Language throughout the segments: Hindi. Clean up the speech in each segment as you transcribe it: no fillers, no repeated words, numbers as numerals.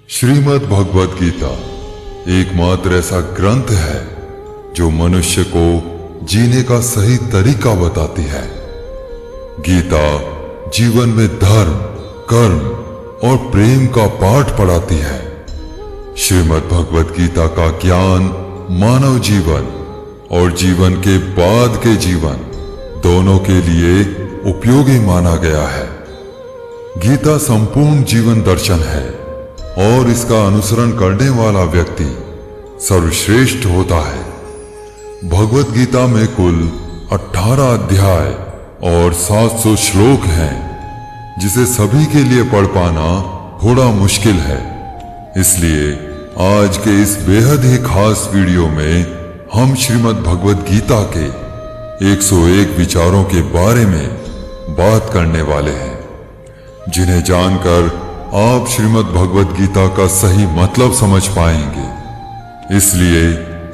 श्रीमद् भगवद गीता एकमात्र ऐसा ग्रंथ है जो मनुष्य को जीने का सही तरीका बताती है। गीता जीवन में धर्म, कर्म और प्रेम का पाठ पढ़ाती है। श्रीमद् भगवद गीता का ज्ञान मानव जीवन और जीवन के बाद के जीवन दोनों के लिए उपयोगी माना गया है। गीता संपूर्ण जीवन दर्शन है और इसका अनुसरण करने वाला व्यक्ति सर्वश्रेष्ठ होता है। भगवत गीता में कुल 18 अध्याय और 700 श्लोक हैं, जिसे सभी के लिए पढ़ पाना थोड़ा मुश्किल है। इसलिए आज के इस बेहद ही खास वीडियो में हम श्रीमद् भगवद गीता के 101 विचारों के बारे में बात करने वाले हैं, जिन्हें जानकर आप श्रीमद् भगवद गीता का सही मतलब समझ पाएंगे। इसलिए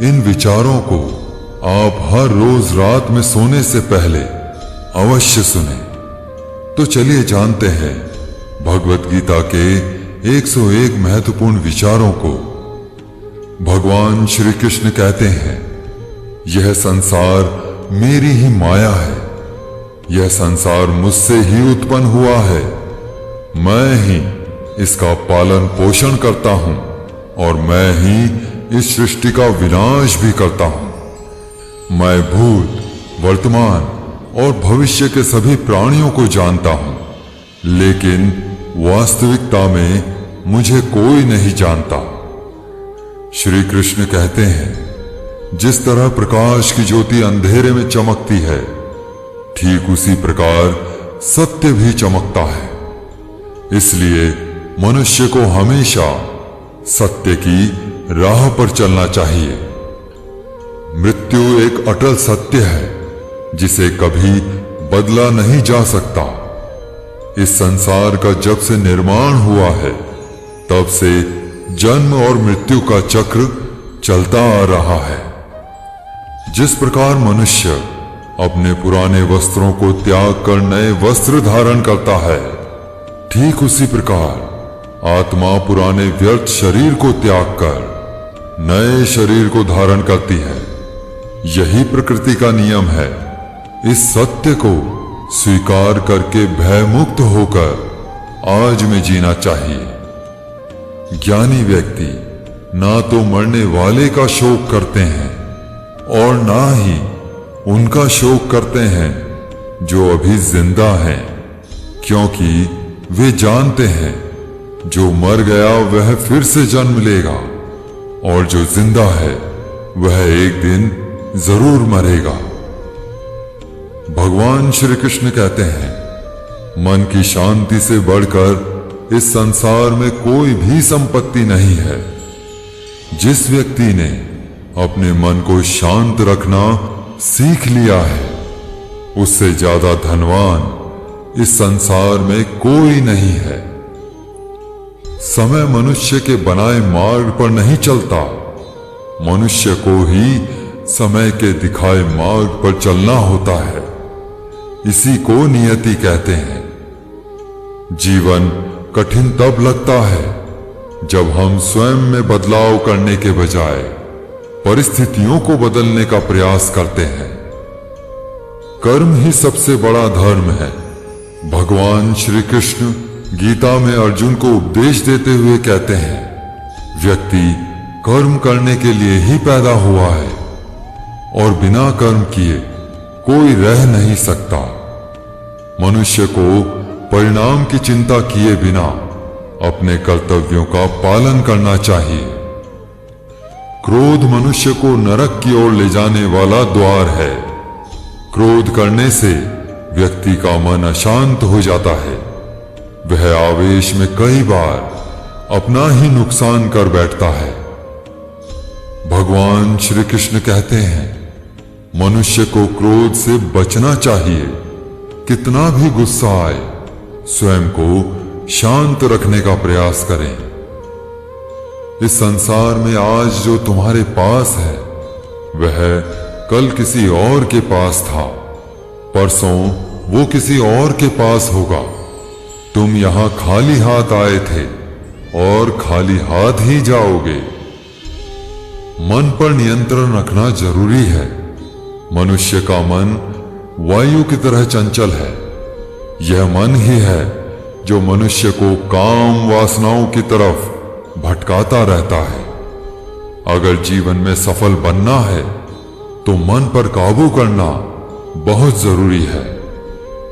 इन विचारों को आप हर रोज रात में सोने से पहले अवश्य सुने। तो चलिए जानते हैं भगवद गीता के 101 महत्वपूर्ण विचारों को। भगवान श्री कृष्ण कहते हैं, यह संसार मेरी ही माया है। यह संसार मुझसे ही उत्पन्न हुआ है। मैं ही इसका पालन पोषण करता हूं और मैं ही इस सृष्टि का विनाश भी करता हूं। मैं भूत, वर्तमान और भविष्य के सभी प्राणियों को जानता हूं, लेकिन वास्तविकता में मुझे कोई नहीं जानता। श्री कृष्ण कहते हैं, जिस तरह प्रकाश की ज्योति अंधेरे में चमकती है, ठीक उसी प्रकार सत्य भी चमकता है। इसलिए मनुष्य को हमेशा सत्य की राह पर चलना चाहिए। मृत्यु एक अटल सत्य है, जिसे कभी बदला नहीं जा सकता। इस संसार का जब से निर्माण हुआ है, तब से जन्म और मृत्यु का चक्र चलता आ रहा है। जिस प्रकार मनुष्य अपने पुराने वस्त्रों को त्याग कर नए वस्त्र धारण करता है, ठीक उसी प्रकार आत्मा पुराने व्यर्थ शरीर को त्याग कर नए शरीर को धारण करती है। यही प्रकृति का नियम है। इस सत्य को स्वीकार करके भयमुक्त होकर आज में जीना चाहिए। ज्ञानी व्यक्ति ना तो मरने वाले का शोक करते हैं और ना ही उनका शोक करते हैं जो अभी जिंदा हैं, क्योंकि वे जानते हैं जो मर गया वह फिर से जन्म लेगा और जो जिंदा है वह एक दिन जरूर मरेगा। भगवान श्री कृष्ण कहते हैं, मन की शांति से बढ़कर इस संसार में कोई भी संपत्ति नहीं है। जिस व्यक्ति ने अपने मन को शांत रखना सीख लिया है, उससे ज्यादा धनवान इस संसार में कोई नहीं है। समय मनुष्य के बनाए मार्ग पर नहीं चलता, मनुष्य को ही समय के दिखाए मार्ग पर चलना होता है। इसी को नियति कहते हैं। जीवन कठिन तब लगता है जब हम स्वयं में बदलाव करने के बजाय परिस्थितियों को बदलने का प्रयास करते हैं। कर्म ही सबसे बड़ा धर्म है। भगवान श्री कृष्ण गीता में अर्जुन को उपदेश देते हुए कहते हैं, व्यक्ति कर्म करने के लिए ही पैदा हुआ है और बिना कर्म किए कोई रह नहीं सकता। मनुष्य को परिणाम की चिंता किए बिना अपने कर्तव्यों का पालन करना चाहिए। क्रोध मनुष्य को नरक की ओर ले जाने वाला द्वार है। क्रोध करने से व्यक्ति का मन अशांत हो जाता है। वह आवेश में कई बार अपना ही नुकसान कर बैठता है। भगवान श्री कृष्ण कहते हैं, मनुष्य को क्रोध से बचना चाहिए। कितना भी गुस्सा आए, स्वयं को शांत रखने का प्रयास करें। इस संसार में आज जो तुम्हारे पास है, वह कल किसी और के पास था, परसों वो किसी और के पास होगा। तुम यहां खाली हाथ आए थे, और खाली हाथ ही जाओगे। मन पर नियंत्रण रखना जरूरी है। मनुष्य का मन वायु की तरह चंचल है। यह मन ही है जो मनुष्य को काम वासनाओं की तरफ भटकाता रहता है। अगर जीवन में सफल बनना है तो मन पर काबू करना बहुत जरूरी है।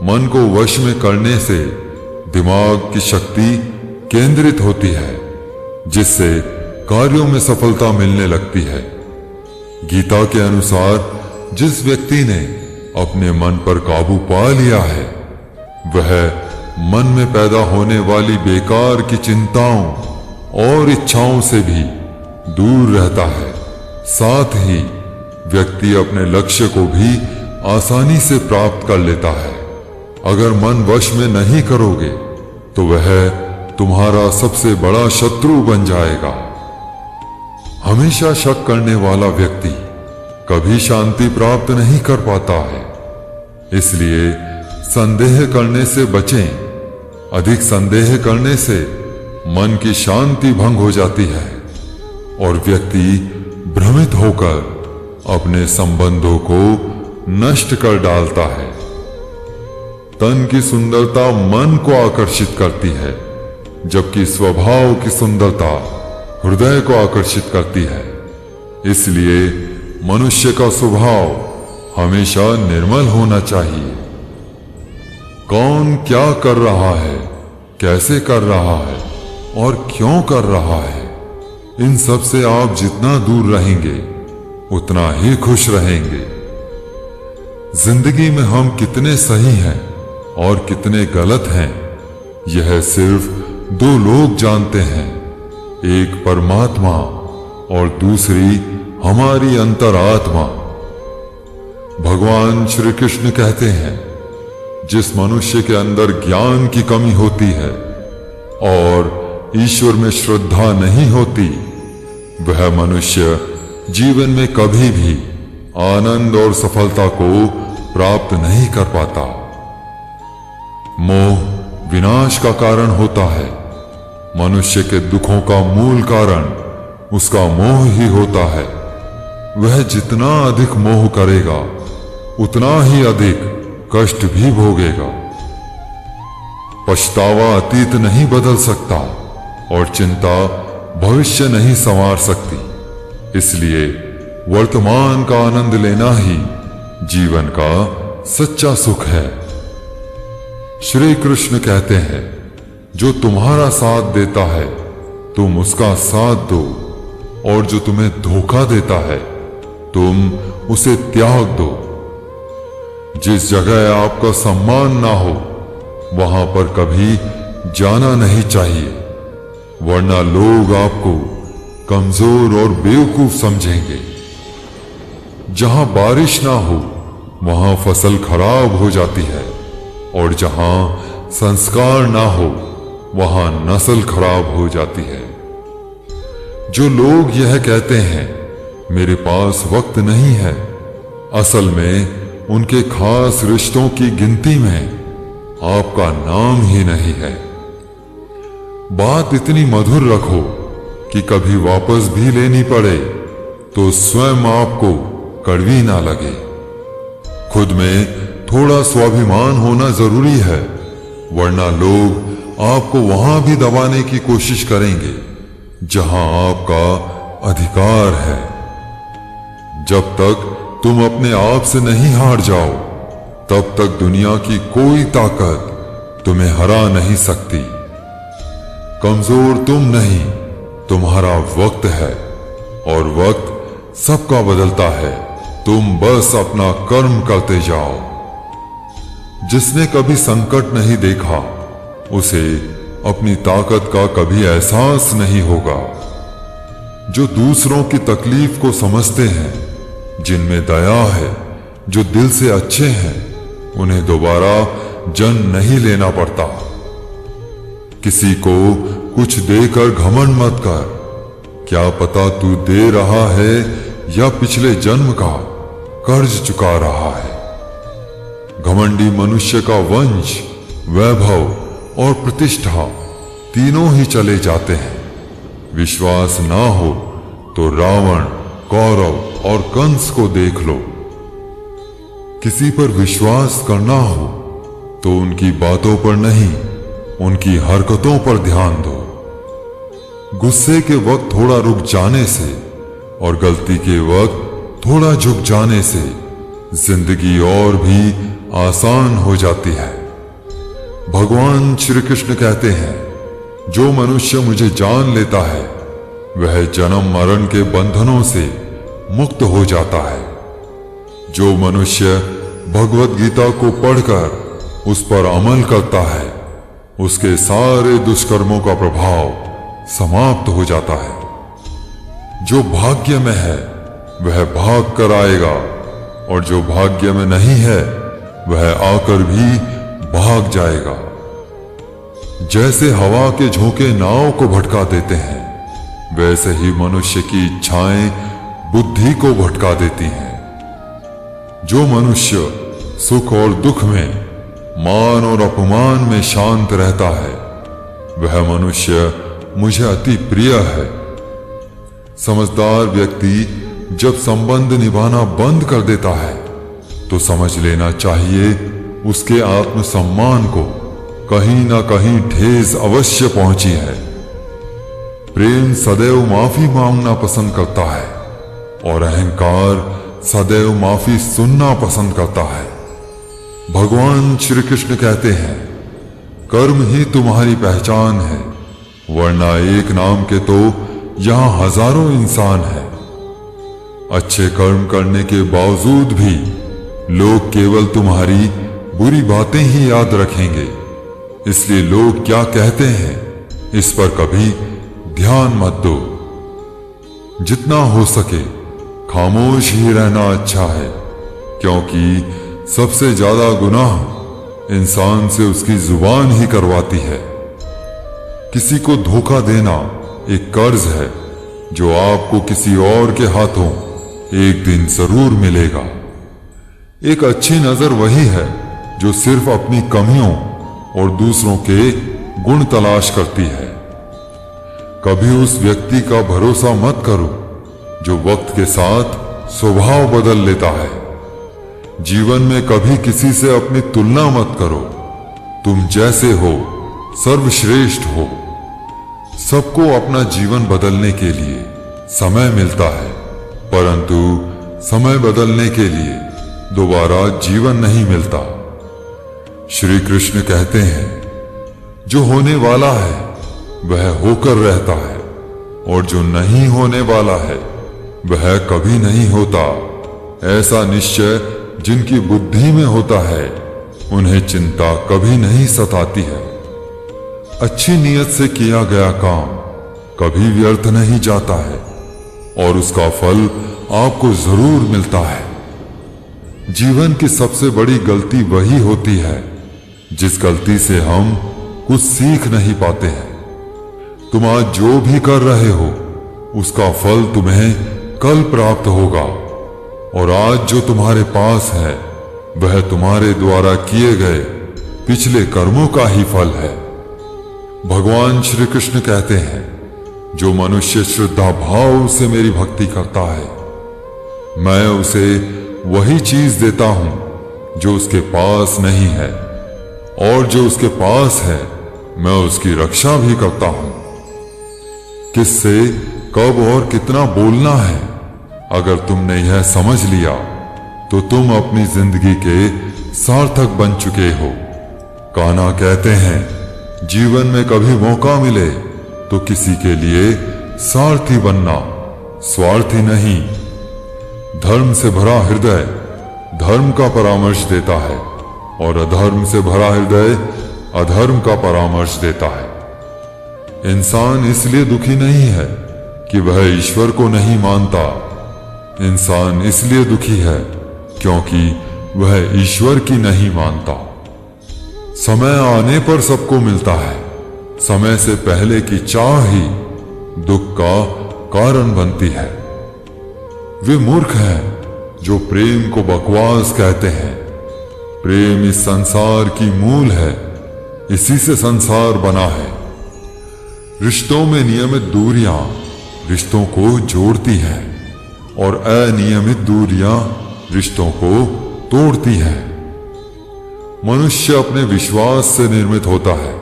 मन को वश में करने से दिमाग की शक्ति केंद्रित होती है, जिससे कार्यों में सफलता मिलने लगती है। गीता के अनुसार जिस व्यक्ति ने अपने मन पर काबू पा लिया है, वह मन में पैदा होने वाली बेकार की चिंताओं और इच्छाओं से भी दूर रहता है। साथ ही व्यक्ति अपने लक्ष्य को भी आसानी से प्राप्त कर लेता है। अगर मन वश में नहीं करोगे तो वह तुम्हारा सबसे बड़ा शत्रु बन जाएगा। हमेशा शक करने वाला व्यक्ति कभी शांति प्राप्त नहीं कर पाता है। इसलिए संदेह करने से बचें। अधिक संदेह करने से मन की शांति भंग हो जाती है और व्यक्ति भ्रमित होकर अपने संबंधों को नष्ट कर डालता है। तन की सुंदरता मन को आकर्षित करती है, जबकि स्वभाव की सुंदरता हृदय को आकर्षित करती है। इसलिए मनुष्य का स्वभाव हमेशा निर्मल होना चाहिए। कौन क्या कर रहा है, कैसे कर रहा है और क्यों कर रहा है, इन सब से आप जितना दूर रहेंगे उतना ही खुश रहेंगे। जिंदगी में हम कितने सही हैं और कितने गलत हैं, यह सिर्फ दो लोग जानते हैं। एक परमात्मा और दूसरी हमारी अंतरात्मा। भगवान श्री कृष्ण कहते हैं, जिस मनुष्य के अंदर ज्ञान की कमी होती है और ईश्वर में श्रद्धा नहीं होती, वह मनुष्य जीवन में कभी भी आनंद और सफलता को प्राप्त नहीं कर पाता। मोह विनाश का कारण होता है। मनुष्य के दुखों का मूल कारण उसका मोह ही होता है। वह जितना अधिक मोह करेगा उतना ही अधिक कष्ट भी भोगेगा। पछतावा अतीत नहीं बदल सकता और चिंता भविष्य नहीं संवार सकती। इसलिए वर्तमान का आनंद लेना ही जीवन का सच्चा सुख है। श्री कृष्ण कहते हैं, जो तुम्हारा साथ देता है तुम उसका साथ दो, और जो तुम्हें धोखा देता है तुम उसे त्याग दो। जिस जगह आपका सम्मान ना हो वहां पर कभी जाना नहीं चाहिए, वरना लोग आपको कमजोर और बेवकूफ समझेंगे। जहां बारिश ना हो वहां फसल खराब हो जाती है, और जहां संस्कार ना हो वहां नस्ल खराब हो जाती है। जो लोग यह कहते हैं मेरे पास वक्त नहीं है, असल में उनके खास रिश्तों की गिनती में आपका नाम ही नहीं है। बात इतनी मधुर रखो कि कभी वापस भी लेनी पड़े तो स्वयं आपको कड़वी ना लगे। खुद में थोड़ा स्वाभिमान होना जरूरी है, वरना लोग आपको वहां भी दबाने की कोशिश करेंगे जहां आपका अधिकार है। जब तक तुम अपने आप से नहीं हार जाओ, तब तक दुनिया की कोई ताकत तुम्हें हरा नहीं सकती। कमजोर तुम नहीं, तुम्हारा वक्त है, और वक्त सबका बदलता है। तुम बस अपना कर्म करते जाओ। जिसने कभी संकट नहीं देखा उसे अपनी ताकत का कभी एहसास नहीं होगा। जो दूसरों की तकलीफ को समझते हैं, जिनमें दया है, जो दिल से अच्छे हैं, उन्हें दोबारा जन्म नहीं लेना पड़ता। किसी को कुछ देकर घमंड मत कर। क्या पता तू दे रहा है या पिछले जन्म का कर्ज चुका रहा है। घमंडी मनुष्य का वंश, वैभव और प्रतिष्ठा तीनों ही चले जाते हैं। विश्वास ना हो तो रावण, कौरव और कंस को देख लो। किसी पर विश्वास करना हो तो उनकी बातों पर नहीं, उनकी हरकतों पर ध्यान दो। गुस्से के वक्त थोड़ा रुक जाने से और गलती के वक्त थोड़ा झुक जाने से जिंदगी और भी आसान हो जाती है। भगवान श्री कृष्ण कहते हैं, जो मनुष्य मुझे जान लेता है वह जन्म मरण के बंधनों से मुक्त हो जाता है। जो मनुष्य भगवत गीता को पढ़कर उस पर अमल करता है, उसके सारे दुष्कर्मों का प्रभाव समाप्त हो जाता है। जो भाग्य में है वह भाग कर आएगा और जो भाग्य में नहीं है वह आकर भी भाग जाएगा। जैसे हवा के झोंके नाव को भटका देते हैं, वैसे ही मनुष्य की इच्छाएं बुद्धि को भटका देती हैं। जो मनुष्य सुख और दुख में, मान और अपमान में शांत रहता है, वह मनुष्य मुझे अति प्रिय है। समझदार व्यक्ति जब संबंध निभाना बंद कर देता है तो समझ लेना चाहिए उसके आत्मसम्मान को कहीं ना कहीं ठेस अवश्य पहुंची है। प्रेम सदैव माफी मांगना पसंद करता है और अहंकार सदैव माफी सुनना पसंद करता है। भगवान श्री कृष्ण कहते हैं, कर्म ही तुम्हारी पहचान है, वरना एक नाम के तो यहां हजारों इंसान हैं। अच्छे कर्म करने के बावजूद भी लोग केवल तुम्हारी बुरी बातें ही याद रखेंगे, इसलिए लोग क्या कहते हैं इस पर कभी ध्यान मत दो। जितना हो सके खामोश ही रहना अच्छा है, क्योंकि सबसे ज्यादा गुनाह इंसान से उसकी जुबान ही करवाती है। किसी को धोखा देना एक कर्ज है जो आपको किसी और के हाथों एक दिन जरूर मिलेगा। एक अच्छी नजर वही है जो सिर्फ अपनी कमियों और दूसरों के गुण तलाश करती है। कभी उस व्यक्ति का भरोसा मत करो जो वक्त के साथ स्वभाव बदल लेता है। जीवन में कभी किसी से अपनी तुलना मत करो। तुम जैसे हो सर्वश्रेष्ठ हो। सबको अपना जीवन बदलने के लिए समय मिलता है, परंतु समय बदलने के लिए दोबारा जीवन नहीं मिलता। श्री कृष्ण कहते हैं, जो होने वाला है वह होकर रहता है और जो नहीं होने वाला है वह कभी नहीं होता। ऐसा निश्चय जिनकी बुद्धि में होता है उन्हें चिंता कभी नहीं सताती है। अच्छी नीयत से किया गया काम कभी व्यर्थ नहीं जाता है और उसका फल आपको जरूर मिलता है। जीवन की सबसे बड़ी गलती वही होती है जिस गलती से हम कुछ सीख नहीं पाते हैं। तुम आज जो भी कर रहे हो उसका फल तुम्हें कल प्राप्त होगा और आज जो तुम्हारे पास है वह तुम्हारे द्वारा किए गए पिछले कर्मों का ही फल है। भगवान श्री कृष्ण कहते हैं, जो मनुष्य श्रद्धा भाव से मेरी भक्ति करता है, मैं उसे वही चीज देता हूं जो उसके पास नहीं है, और जो उसके पास है मैं उसकी रक्षा भी करता हूं। किससे कब और कितना बोलना है, अगर तुमने यह समझ लिया तो तुम अपनी जिंदगी के सार्थक बन चुके हो। कान्हा कहते हैं, जीवन में कभी मौका मिले तो किसी के लिए सारथी बनना, स्वार्थी नहीं। धर्म से भरा हृदय धर्म का परामर्श देता है और अधर्म से भरा हृदय अधर्म का परामर्श देता है। इंसान इसलिए दुखी नहीं है कि वह ईश्वर को नहीं मानता। इंसान इसलिए दुखी है क्योंकि वह ईश्वर की नहीं मानता। समय आने पर सबको मिलता है। समय से पहले की चाह ही दुख का कारण बनती है। वे मूर्ख हैं जो प्रेम को बकवास कहते हैं। प्रेम इस संसार की मूल है, इसी से संसार बना है। रिश्तों में नियमित दूरियां रिश्तों को जोड़ती हैं और अनियमित दूरियां रिश्तों को तोड़ती हैं। मनुष्य अपने विश्वास से निर्मित होता है।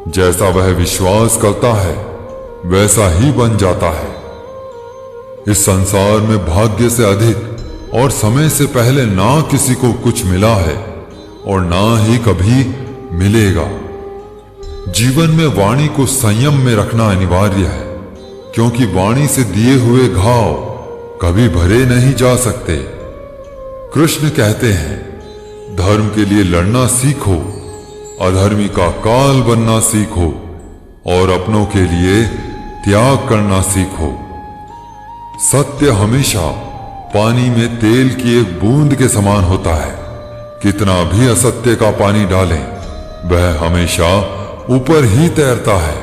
जैसा वह विश्वास करता है वैसा ही बन जाता है। इस संसार में भाग्य से अधिक और समय से पहले ना किसी को कुछ मिला है और ना ही कभी मिलेगा। जीवन में वाणी को संयम में रखना अनिवार्य है, क्योंकि वाणी से दिए हुए घाव कभी भरे नहीं जा सकते। कृष्ण कहते हैं, धर्म के लिए लड़ना सीखो, अधर्मी का काल बनना सीखो और अपनों के लिए त्याग करना सीखो। सत्य हमेशा पानी में तेल की एक बूंद के समान होता है। कितना भी असत्य का पानी डालें, वह हमेशा ऊपर ही तैरता है।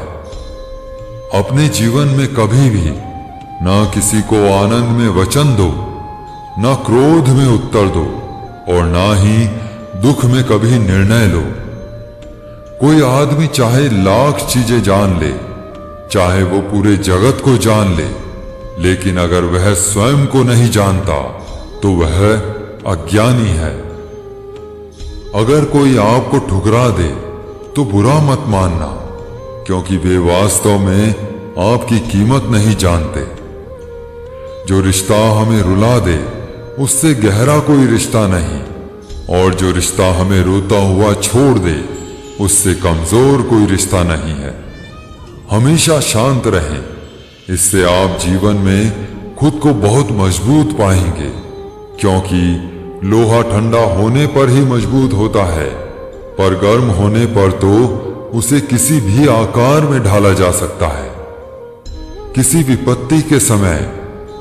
अपने जीवन में कभी भी ना किसी को आनंद में वचन दो, ना क्रोध में उत्तर दो और ना ही दुख में कभी निर्णय लो। कोई आदमी चाहे लाख चीजें जान ले, चाहे वो पूरे जगत को जान ले, लेकिन अगर वह स्वयं को नहीं जानता तो वह अज्ञानी है। अगर कोई आपको ठुकरा दे तो बुरा मत मानना, क्योंकि वे वास्तव में आपकी कीमत नहीं जानते। जो रिश्ता हमें रुला दे उससे गहरा कोई रिश्ता नहीं, और जो रिश्ता हमें रोता हुआ छोड़ दे उससे कमजोर कोई रिश्ता नहीं है। हमेशा शांत रहें, इससे आप जीवन में खुद को बहुत मजबूत पाएंगे, क्योंकि लोहा ठंडा होने पर ही मजबूत होता है, पर गर्म होने पर तो उसे किसी भी आकार में ढाला जा सकता है। किसी विपत्ति के समय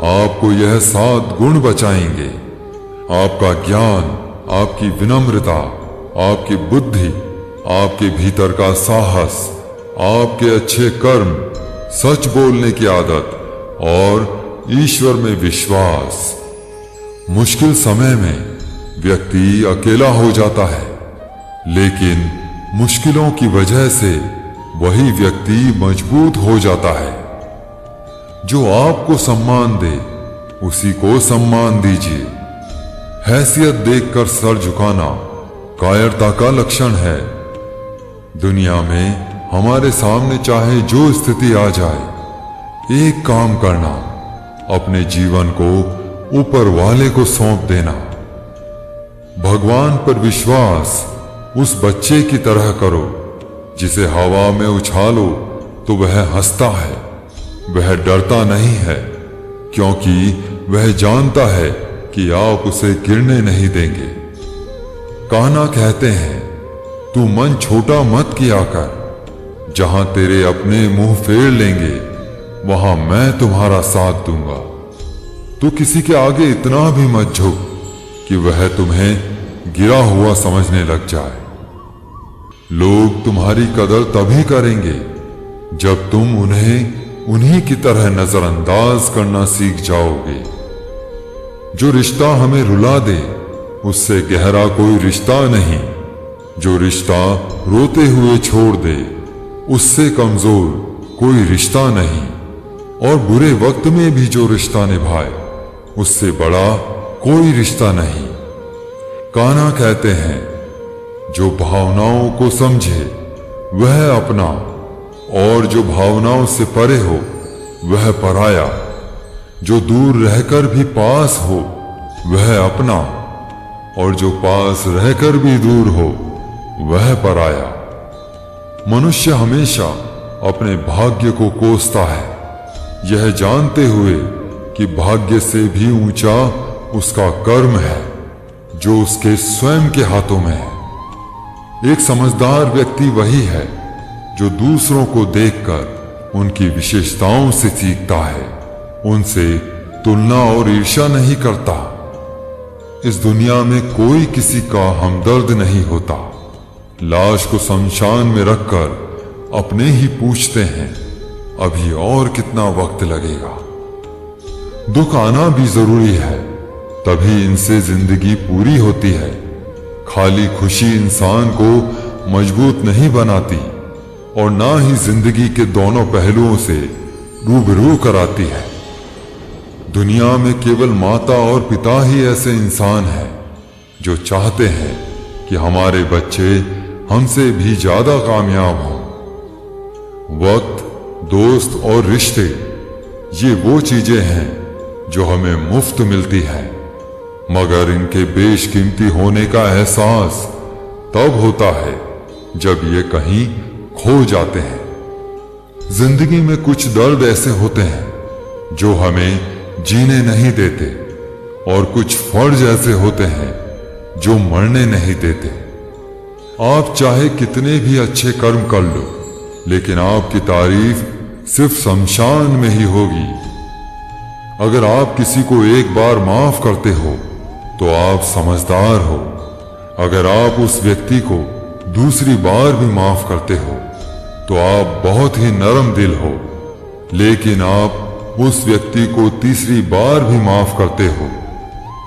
आपको यह 7 गुण बचाएंगे: आपका ज्ञान, आपकी विनम्रता, आपकी बुद्धि, आपके भीतर का साहस, आपके अच्छे कर्म, सच बोलने की आदत और ईश्वर में विश्वास। मुश्किल समय में व्यक्ति अकेला हो जाता है, लेकिन मुश्किलों की वजह से वही व्यक्ति मजबूत हो जाता है। जो आपको सम्मान दे उसी को सम्मान दीजिए। हैसियत देखकर सर झुकाना कायरता का लक्षण है। दुनिया में हमारे सामने चाहे जो स्थिति आ जाए, एक काम करना, अपने जीवन को ऊपर वाले को सौंप देना। भगवान पर विश्वास उस बच्चे की तरह करो जिसे हवा में उछालो तो वह हंसता है। वह डरता नहीं है, क्योंकि वह जानता है कि आप उसे गिरने नहीं देंगे। कान्हा कहते हैं, तू मन छोटा मत किया कर, जहां तेरे अपने मुंह फेर लेंगे वहां मैं तुम्हारा साथ दूंगा। तू किसी के आगे इतना भी मत झुक कि वह तुम्हें गिरा हुआ समझने लग जाए। लोग तुम्हारी कदर तभी करेंगे जब तुम उन्हें उन्हीं की तरह नजरअंदाज करना सीख जाओगे। जो रिश्ता हमें रुला दे उससे गहरा कोई रिश्ता नहीं। जो रिश्ता रोते हुए छोड़ दे उससे कमजोर कोई रिश्ता नहीं। और बुरे वक्त में भी जो रिश्ता निभाए उससे बड़ा कोई रिश्ता नहीं। कान्हा कहते हैं, जो भावनाओं को समझे वह अपना, और जो भावनाओं से परे हो वह पराया। जो दूर रहकर भी पास हो वह अपना, और जो पास रहकर भी दूर हो वह पराया। मनुष्य हमेशा अपने भाग्य को कोसता है, यह जानते हुए कि भाग्य से भी ऊंचा उसका कर्म है जो उसके स्वयं के हाथों में है। एक समझदार व्यक्ति वही है जो दूसरों को देखकर उनकी विशेषताओं से सीखता है, उनसे तुलना और ईर्ष्या नहीं करता। इस दुनिया में कोई किसी का हमदर्द नहीं होता। लाश को शमशान में रखकर अपने ही पूछते हैं, अभी और कितना वक्त लगेगा। दुख आना भी जरूरी है, तभी इनसे जिंदगी पूरी होती है। खाली खुशी इंसान को मजबूत नहीं बनाती, और ना ही जिंदगी के दोनों पहलुओं से रूबरू कराती है। दुनिया में केवल माता और पिता ही ऐसे इंसान हैं जो चाहते हैं कि हमारे बच्चे हमसे भी ज्यादा कामयाब हों। वक्त, दोस्त और रिश्ते, ये वो चीजें हैं जो हमें मुफ्त मिलती हैं, मगर इनके बेशकीमती होने का एहसास तब होता है जब ये कहीं खो जाते हैं। जिंदगी में कुछ दर्द ऐसे होते हैं जो हमें जीने नहीं देते, और कुछ फर्ज ऐसे होते हैं जो मरने नहीं देते। आप चाहे कितने भी अच्छे कर्म कर लो, लेकिन आपकी तारीफ सिर्फ शमशान में ही होगी। अगर आप किसी को एक बार माफ करते हो तो आप समझदार हो। अगर आप उस व्यक्ति को दूसरी बार भी माफ करते हो तो आप बहुत ही नरम दिल हो। लेकिन आप उस व्यक्ति को तीसरी बार भी माफ करते हो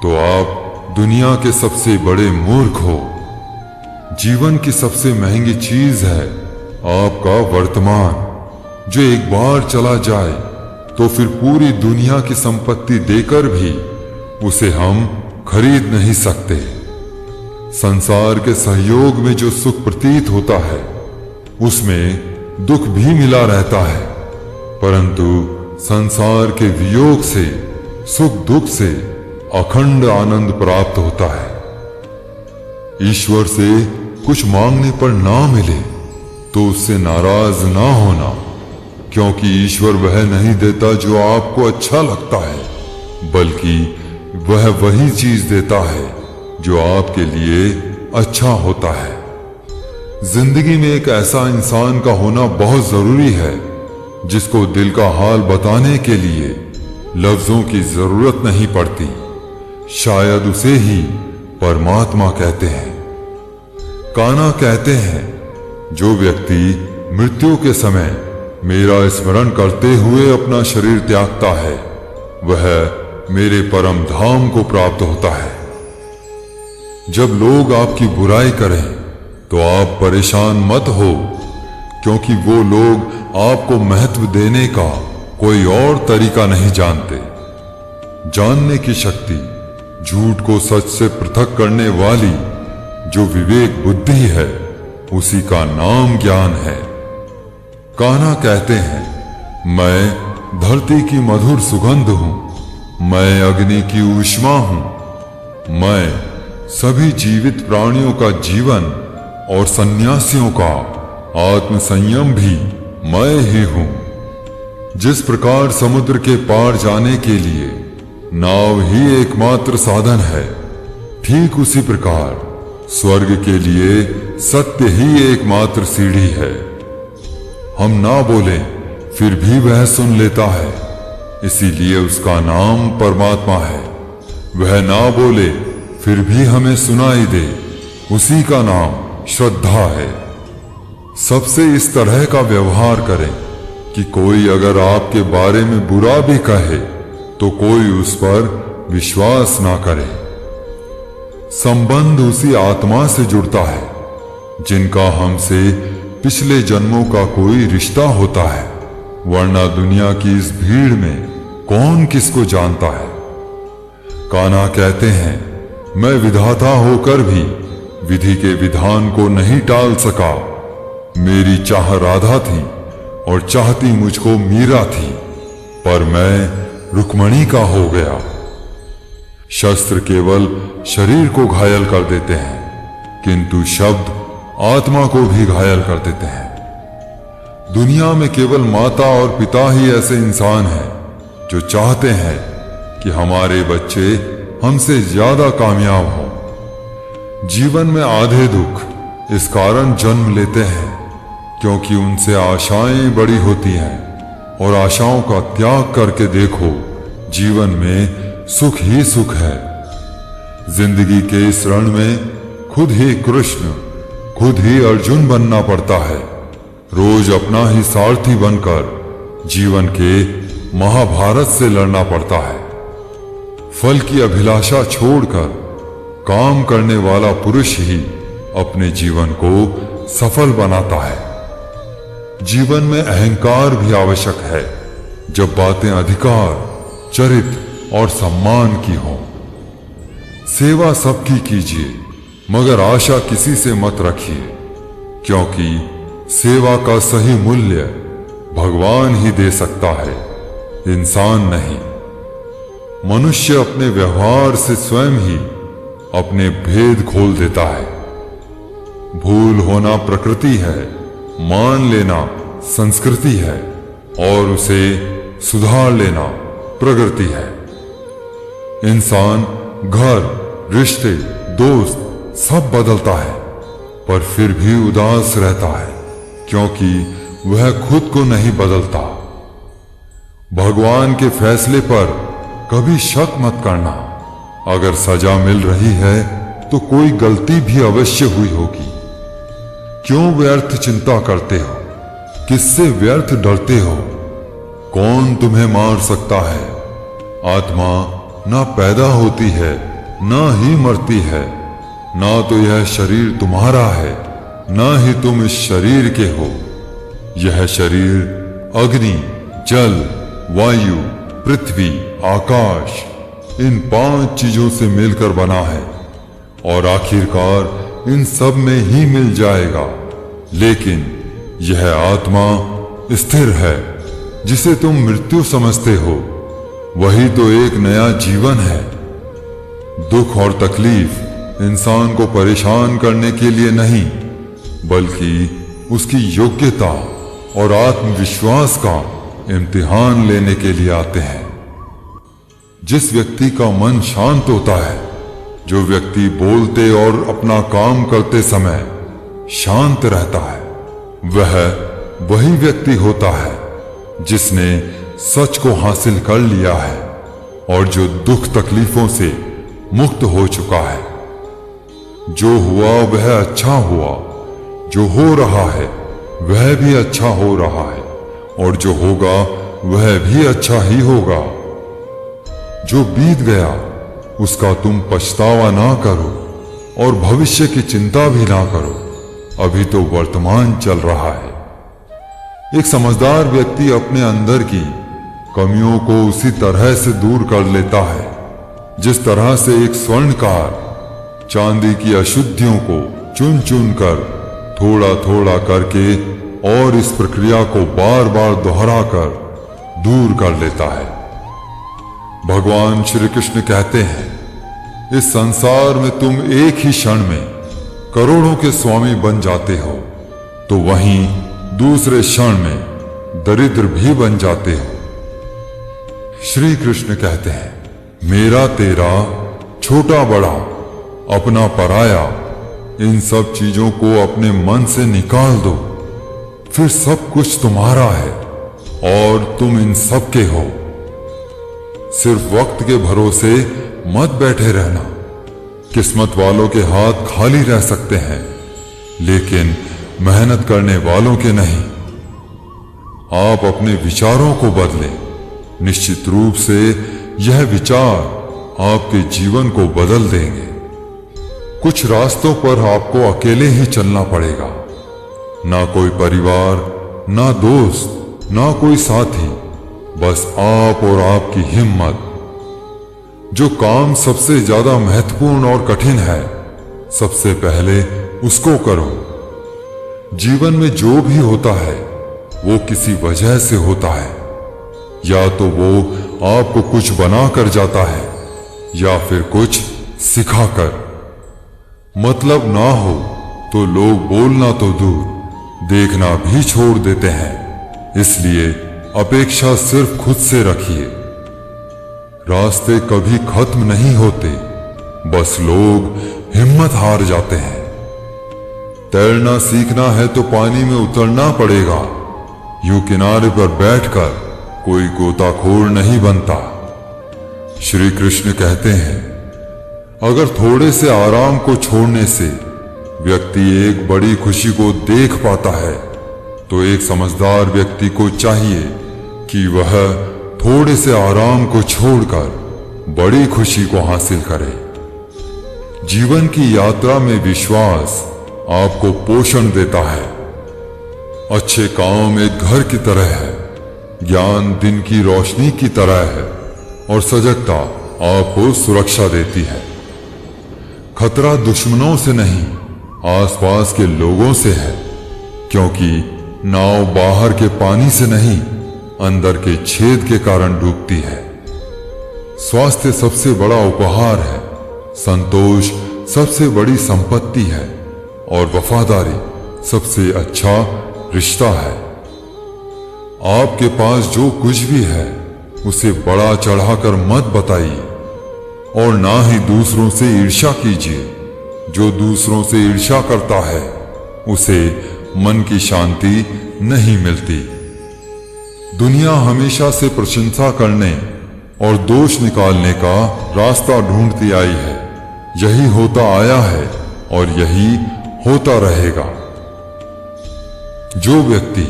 तो आप दुनिया के सबसे बड़े मूर्ख हो। जीवन की सबसे महंगी चीज है आपका वर्तमान, जो एक बार चला जाए तो फिर पूरी दुनिया की संपत्ति देकर भी उसे हम खरीद नहीं सकते। संसार के सहयोग में जो सुख प्रतीत होता है उसमें दुख भी मिला रहता है, परंतु संसार के वियोग से, सुख दुख से अखंड आनंद प्राप्त होता है। ईश्वर से कुछ मांगने पर ना मिले तो उससे नाराज ना होना, क्योंकि ईश्वर वह नहीं देता जो आपको अच्छा लगता है, बल्कि वह वही चीज देता है जो आपके लिए अच्छा होता है। जिंदगी में एक ऐसा इंसान का होना बहुत जरूरी है जिसको दिल का हाल बताने के लिए लफ्जों की जरूरत नहीं पड़ती। शायद उसे ही परमात्मा कहते हैं। कान्हा कहते हैं, जो व्यक्ति मृत्यु के समय मेरा स्मरण करते हुए अपना शरीर त्यागता है वह मेरे परम धाम को प्राप्त होता है। जब लोग आपकी बुराई करें तो आप परेशान मत हो, क्योंकि वो लोग आपको महत्व देने का कोई और तरीका नहीं जानते। जानने की शक्ति, झूठ को सच से पृथक करने वाली जो विवेक बुद्धि है, उसी का नाम ज्ञान है। कान्हा कहते हैं, मैं धरती की मधुर सुगंध हूं, मैं अग्नि की ऊष्मा हूं, मैं सभी जीवित प्राणियों का जीवन और सन्यासियों का आत्म संयम भी मैं ही हूं। जिस प्रकार समुद्र के पार जाने के लिए नाव ही एकमात्र साधन है, ठीक उसी प्रकार स्वर्ग के लिए सत्य ही एकमात्र सीढ़ी है। हम ना बोले फिर भी वह सुन लेता है, इसीलिए उसका नाम परमात्मा है। वह ना बोले फिर भी हमें सुनाई दे, उसी का नाम श्रद्धा है। सबसे इस तरह का व्यवहार करें कि कोई अगर आपके बारे में बुरा भी कहे तो कोई उस पर विश्वास ना करे। संबंध उसी आत्मा से जुड़ता है जिनका हमसे पिछले जन्मों का कोई रिश्ता होता है, वरना दुनिया की इस भीड़ में कौन किसको जानता है। कान्हा कहते हैं, मैं विधाता होकर भी विधि के विधान को नहीं टाल सका। मेरी चाह राधा थी और चाहती मुझको मीरा थी, पर मैं रुक्मणी का हो गया। शस्त्र केवल शरीर को घायल कर देते हैं, किंतु शब्द आत्मा को भी घायल कर देते हैं। दुनिया में केवल माता और पिता ही ऐसे इंसान हैं जो चाहते हैं कि हमारे बच्चे हमसे ज्यादा कामयाब हों। जीवन में आधे दुख इस कारण जन्म लेते हैं क्योंकि उनसे आशाएं बड़ी होती हैं, और आशाओं का त्याग करके देखो, जीवन में सुख ही सुख है। जिंदगी के इस रण में खुद ही कृष्ण, खुद ही अर्जुन बनना पड़ता है। रोज अपना ही सारथी बनकर जीवन के महाभारत से लड़ना पड़ता है। फल की अभिलाषा छोड़कर काम करने वाला पुरुष ही अपने जीवन को सफल बनाता है। जीवन में अहंकार भी आवश्यक है जब बातें अधिकार, चरित्र और सम्मान की हों। सेवा सबकी कीजिए, मगर आशा किसी से मत रखिए, क्योंकि सेवा का सही मूल्य भगवान ही दे सकता है, इंसान नहीं। मनुष्य अपने व्यवहार से स्वयं ही अपने भेद खोल देता है। भूल होना प्रकृति है, मान लेना संस्कृति है और उसे सुधार लेना प्रगति है। इंसान घर, रिश्ते, दोस्त सब बदलता है, पर फिर भी उदास रहता है क्योंकि वह खुद को नहीं बदलता। भगवान के फैसले पर कभी शक मत करना। अगर सजा मिल रही है तो कोई गलती भी अवश्य हुई होगी। क्यों व्यर्थ चिंता करते हो? किससे व्यर्थ डरते हो? कौन तुम्हें मार सकता है? आत्मा ना पैदा होती है, ना ही मरती है। ना तो यह शरीर तुम्हारा है, ना ही तुम इस शरीर के हो। यह शरीर अग्नि, जल, वायु, पृथ्वी, आकाश, इन 5 चीजों से मिलकर बना है और आखिरकार इन सब में ही मिल जाएगा। लेकिन यह आत्मा स्थिर है, जिसे तुम मृत्यु समझते हो, वही तो एक नया जीवन है। दुख और तकलीफ इंसान को परेशान करने के लिए नहीं, बल्कि उसकी योग्यता और आत्मविश्वास का इम्तिहान लेने के लिए आते हैं। जिस व्यक्ति का मन शांत होता है, जो व्यक्ति बोलते और अपना काम करते समय शांत रहता है, वह वही व्यक्ति होता है जिसने सच को हासिल कर लिया है और जो दुख तकलीफों से मुक्त हो चुका है। जो हुआ वह अच्छा हुआ, जो हो रहा है वह भी अच्छा हो रहा है और जो होगा वह भी अच्छा ही होगा। जो बीत गया उसका तुम पछतावा ना करो और भविष्य की चिंता भी ना करो, अभी तो वर्तमान चल रहा है। एक समझदार व्यक्ति अपने अंदर की कमियों को उसी तरह से दूर कर लेता है जिस तरह से एक स्वर्णकार चांदी की अशुद्धियों को चुन चुन कर थोड़ा थोड़ा करके और इस प्रक्रिया को बार बार दोहराकर दूर कर लेता है। भगवान श्री कृष्ण कहते हैं, इस संसार में तुम एक ही क्षण में करोड़ों के स्वामी बन जाते हो, तो वहीं दूसरे क्षण में दरिद्र भी बन जाते हो। श्री कृष्ण कहते हैं, मेरा तेरा, छोटा बड़ा, अपना पराया, इन सब चीजों को अपने मन से निकाल दो, फिर सब कुछ तुम्हारा है और तुम इन सब के हो। सिर्फ वक्त के भरोसे मत बैठे रहना। किस्मत वालों के हाथ खाली रह सकते हैं, लेकिन मेहनत करने वालों के नहीं। आप अपने विचारों को बदलें। निश्चित रूप से यह विचार आपके जीवन को बदल देंगे। कुछ रास्तों पर आपको अकेले ही चलना पड़ेगा। ना कोई परिवार, ना दोस्त, ना कोई साथी, बस आप और आपकी हिम्मत। जो काम सबसे ज्यादा महत्वपूर्ण और कठिन है, सबसे पहले उसको करो। जीवन में जो भी होता है वो किसी वजह से होता है। या तो वो आपको कुछ बना कर जाता है या फिर कुछ सिखाकर। मतलब ना हो तो लोग बोलना तो दूर, देखना भी छोड़ देते हैं। इसलिए अपेक्षा सिर्फ खुद से रखिए। रास्ते कभी खत्म नहीं होते, बस लोग हिम्मत हार जाते हैं। तैरना सीखना है तो पानी में उतरना पड़ेगा। यूं किनारे पर बैठकर कोई गोताखोर नहीं बनता। श्री कृष्ण कहते हैं, अगर थोड़े से आराम को छोड़ने से व्यक्ति एक बड़ी खुशी को देख पाता है, तो एक समझदार व्यक्ति को चाहिए कि वह थोड़े से आराम को छोड़कर बड़ी खुशी को हासिल करे। जीवन की यात्रा में विश्वास आपको पोषण देता है। अच्छे काम एक घर की तरह है, ज्ञान दिन की रोशनी की तरह है और सजगता आपको सुरक्षा देती है। खतरा दुश्मनों से नहीं, आसपास के लोगों से है, क्योंकि नाव बाहर के पानी से नहीं, अंदर के छेद के कारण डूबती है। स्वास्थ्य सबसे बड़ा उपहार है, संतोष सबसे बड़ी संपत्ति है और वफादारी सबसे अच्छा रिश्ता है। आपके पास जो कुछ भी है उसे बड़ा चढ़ाकर मत बताइए और ना ही दूसरों से ईर्ष्या कीजिए। जो दूसरों से ईर्ष्या करता है उसे मन की शांति नहीं मिलती। दुनिया हमेशा से प्रशंसा करने और दोष निकालने का रास्ता ढूंढती आई है। यही होता आया है और यही होता रहेगा। जो व्यक्ति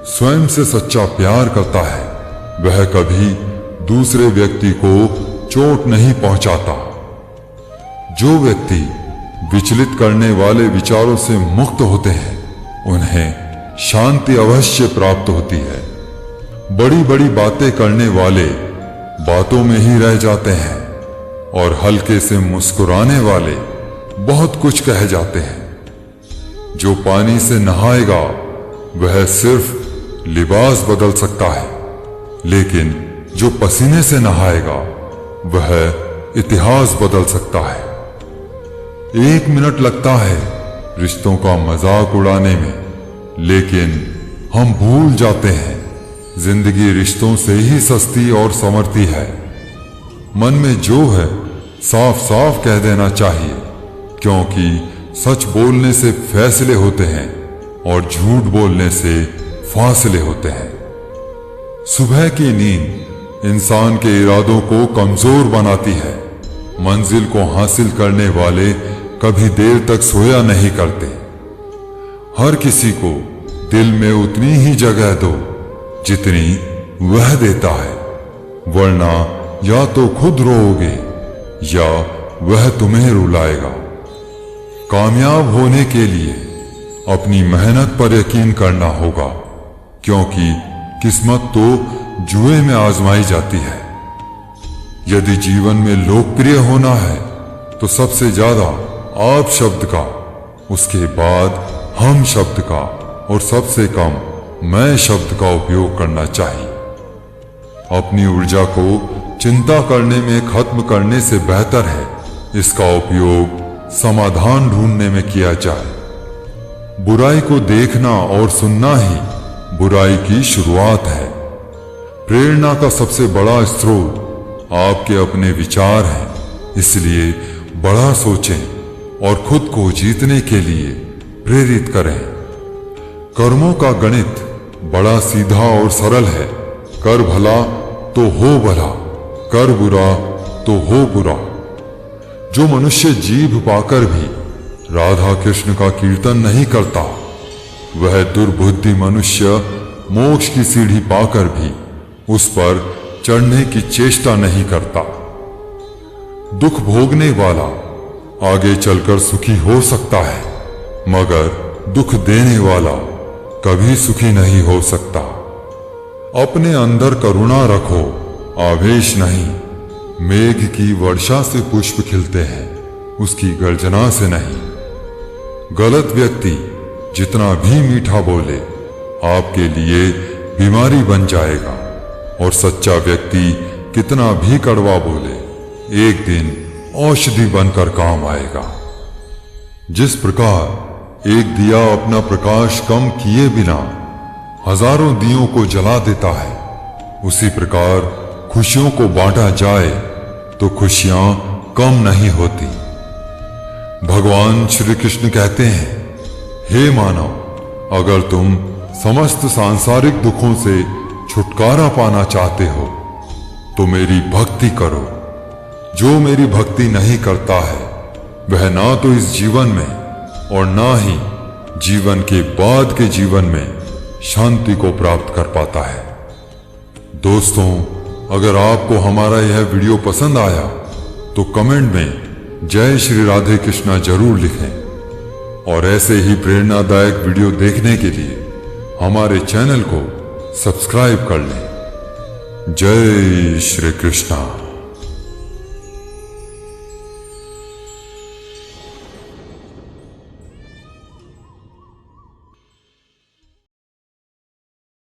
स्वयं से सच्चा प्यार करता है वह कभी दूसरे व्यक्ति को चोट नहीं पहुंचाता। जो व्यक्ति विचलित करने वाले विचारों से मुक्त होते हैं उन्हें शांति अवश्य प्राप्त होती है। बड़ी बड़ी बातें करने वाले बातों में ही रह जाते हैं और हल्के से मुस्कुराने वाले बहुत कुछ कह जाते हैं। जो पानी से नहाएगा वह सिर्फ लिबास बदल सकता है, लेकिन जो पसीने से नहाएगा वह इतिहास बदल सकता है। 1 मिनट लगता है रिश्तों का मजाक उड़ाने में, लेकिन हम भूल जाते हैं जिंदगी रिश्तों से ही सस्ती और संवरती है। मन में जो है साफ साफ कह देना चाहिए, क्योंकि सच बोलने से फैसले होते हैं और झूठ बोलने से फासले होते हैं। सुबह की नींद इंसान के इरादों को कमजोर बनाती है। मंजिल को हासिल करने वाले कभी देर तक सोया नहीं करते। हर किसी को दिल में उतनी ही जगह दो जितनी वह देता है, वरना या तो खुद रोओगे या वह तुम्हें रुलाएगा। कामयाब होने के लिए अपनी मेहनत पर यकीन करना होगा, क्योंकि किस्मत तो जुए में आजमाई जाती है। यदि जीवन में लोकप्रिय होना है तो सबसे ज्यादा आप शब्द का, उसके बाद हम शब्द का और सबसे कम मैं शब्द का उपयोग करना चाहिए। अपनी ऊर्जा को चिंता करने में खत्म करने से बेहतर है इसका उपयोग समाधान ढूंढने में किया जाए। बुराई को देखना और सुनना ही बुराई की शुरुआत है। प्रेरणा का सबसे बड़ा स्रोत आपके अपने विचार हैं, इसलिए बड़ा सोचें और खुद को जीतने के लिए प्रेरित करें। कर्मों का गणित बड़ा सीधा और सरल है। कर भला तो हो भला, कर बुरा तो हो बुरा। जो मनुष्य जीभ पाकर भी राधा कृष्ण का कीर्तन नहीं करता, वह दुर्बुद्धि मनुष्य मोक्ष की सीढ़ी पाकर भी उस पर चढ़ने की चेष्टा नहीं करता। दुख भोगने वाला आगे चलकर सुखी हो सकता है, मगर दुख देने वाला कभी सुखी नहीं हो सकता। अपने अंदर करुणा रखो, आवेश नहीं। मेघ की वर्षा से पुष्प खिलते हैं, उसकी गर्जना से नहीं। गलत व्यक्ति जितना भी मीठा बोले आपके लिए बीमारी बन जाएगा, और सच्चा व्यक्ति कितना भी कड़वा बोले एक दिन औषधि बनकर काम आएगा। जिस प्रकार एक दिया अपना प्रकाश कम किए बिना हजारों दियों को जला देता है, उसी प्रकार खुशियों को बांटा जाए तो खुशियां कम नहीं होती। भगवान श्री कृष्ण कहते हैं, हे मानव, अगर तुम समस्त सांसारिक दुखों से छुटकारा पाना चाहते हो तो मेरी भक्ति करो। जो मेरी भक्ति नहीं करता है वह ना तो इस जीवन में और ना ही जीवन के बाद के जीवन में शांति को प्राप्त कर पाता है। दोस्तों, अगर आपको हमारा यह वीडियो पसंद आया तो कमेंट में जय श्री राधे कृष्णा जरूर लिखें, और ऐसे ही प्रेरणादायक वीडियो देखने के लिए हमारे चैनल को सब्सक्राइब कर लें। जय श्री कृष्णा।